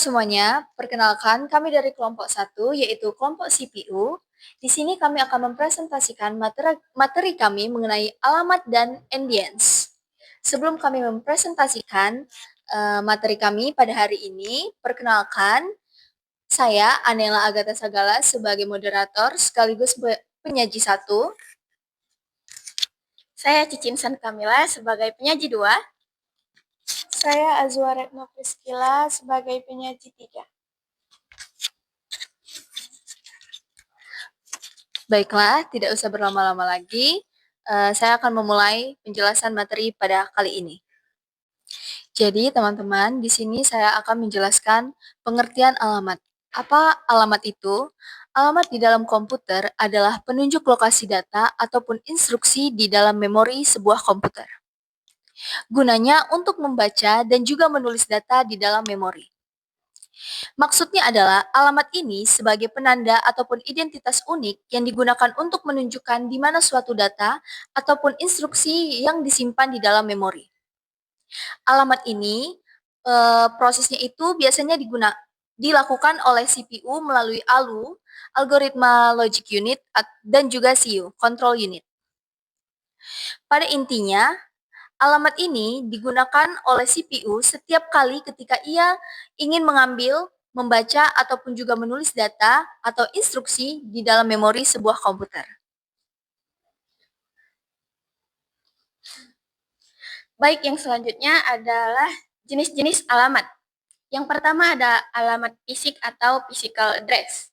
semuanya, perkenalkan kami dari kelompok 1, yaitu kelompok CPU. Di sini kami akan mempresentasikan materi kami mengenai alamat dan endians. Sebelum kami mempresentasikan materi kami pada hari ini, perkenalkan saya Anela Agatha Sagala sebagai moderator sekaligus penyaji 1. Saya Cicin San Kamila sebagai penyaji 2. Saya Azwa Retno Priskila sebagai penyaji 3. Baiklah, tidak usah berlama-lama lagi. Saya akan memulai penjelasan materi pada kali ini. Jadi, teman-teman, di sini saya akan menjelaskan pengertian alamat. Apa alamat itu? Alamat di dalam komputer adalah penunjuk lokasi data ataupun instruksi di dalam memori sebuah komputer. Gunanya untuk membaca dan juga menulis data di dalam memori. Maksudnya adalah alamat ini sebagai penanda ataupun identitas unik yang digunakan untuk menunjukkan di mana suatu data ataupun instruksi yang disimpan di dalam memori. Alamat ini prosesnya itu biasanya dilakukan oleh CPU melalui ALU, Algoritma Logic Unit, dan juga CU, Control Unit. Pada intinya, alamat ini digunakan oleh CPU setiap kali ketika ia ingin mengambil, membaca, ataupun juga menulis data atau instruksi di dalam memori sebuah komputer. Baik, yang selanjutnya adalah jenis-jenis alamat. Yang pertama ada alamat fisik atau physical address,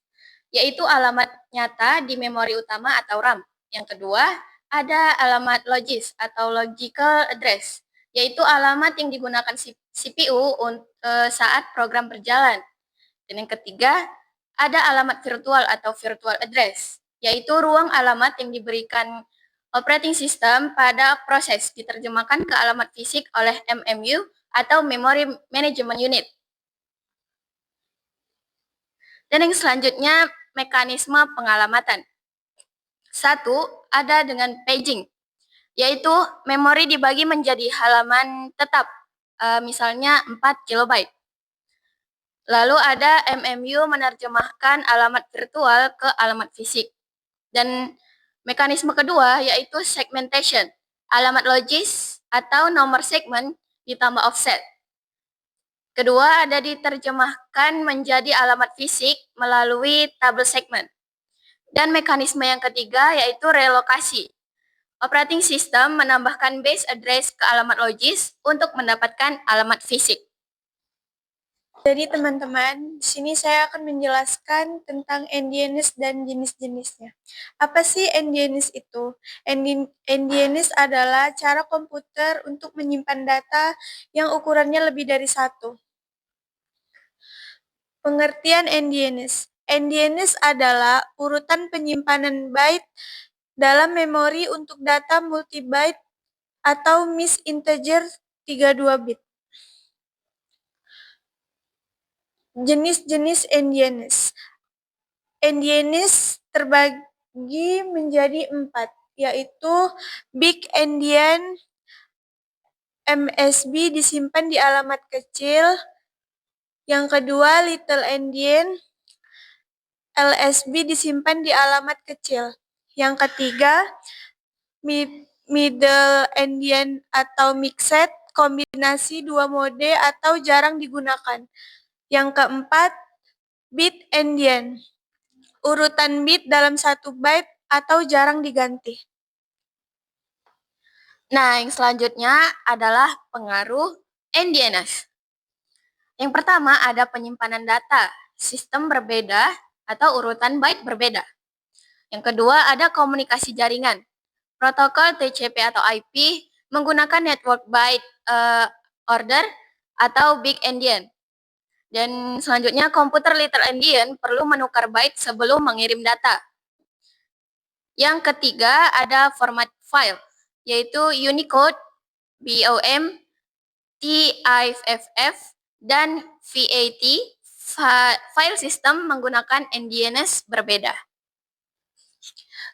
yaitu alamat nyata di memori utama atau RAM. Yang kedua, ada alamat logis atau logical address, yaitu alamat yang digunakan CPU saat program berjalan. Dan yang ketiga, ada alamat virtual atau virtual address, yaitu ruang alamat yang diberikan operating system pada proses diterjemahkan ke alamat fisik oleh MMU atau Memory Management Unit. Dan yang selanjutnya, mekanisme pengalamatan. 1. Ada dengan paging, yaitu memori dibagi menjadi halaman tetap, misalnya 4 KB. Lalu ada MMU menerjemahkan alamat virtual ke alamat fisik. Dan mekanisme kedua yaitu segmentation, alamat logis atau nomor segmen ditambah offset. Kedua ada diterjemahkan menjadi alamat fisik melalui tabel segmen. Dan mekanisme yang ketiga yaitu relokasi. Operating system menambahkan base address ke alamat logis untuk mendapatkan alamat fisik. Jadi teman-teman, di sini saya akan menjelaskan tentang endianness dan jenis-jenisnya. Apa sih endianness itu? Endianness adalah cara komputer untuk menyimpan data yang ukurannya lebih dari 1. Pengertian endianness. Endianness adalah urutan penyimpanan byte dalam memori untuk data multi-byte atau miss integer 32 bit. Jenis-jenis endianness. Endianness terbagi menjadi 4, yaitu big endian, MSB disimpan di alamat kecil. Yang kedua, little endian, LSB disimpan di alamat kecil. Yang ketiga, middle endian atau mixed, kombinasi dua mode atau jarang digunakan. Yang keempat, bit endian, urutan bit dalam 1 byte atau jarang diganti. Nah, yang selanjutnya adalah pengaruh endianness. Yang pertama ada penyimpanan data, sistem berbeda atau urutan byte berbeda. Yang kedua ada komunikasi jaringan, protokol TCP atau IP menggunakan network byte order atau big endian. Dan selanjutnya komputer little endian perlu menukar byte sebelum mengirim data. Yang ketiga ada format file, yaitu Unicode, BOM, TIFF, dan VAT. File system menggunakan endianness berbeda.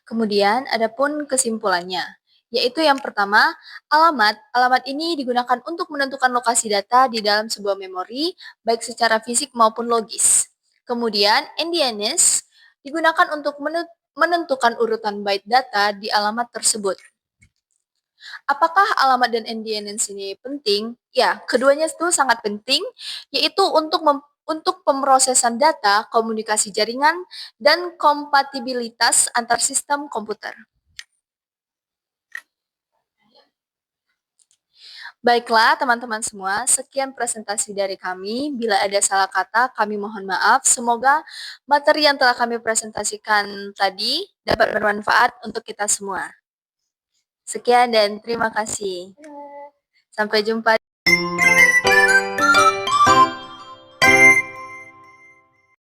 Kemudian, adapun kesimpulannya, yaitu yang pertama, alamat. Alamat ini digunakan untuk menentukan lokasi data di dalam sebuah memori, baik secara fisik maupun logis. Kemudian, endianness digunakan untuk menentukan urutan byte data di alamat tersebut. Apakah alamat dan endianness ini penting? Ya, keduanya itu sangat penting, yaitu untuk pemrosesan data, komunikasi jaringan, dan kompatibilitas antar sistem komputer. Baiklah teman-teman semua, sekian presentasi dari kami. Bila ada salah kata, kami mohon maaf. Semoga materi yang telah kami presentasikan tadi dapat bermanfaat untuk kita semua. Sekian dan terima kasih. Sampai jumpa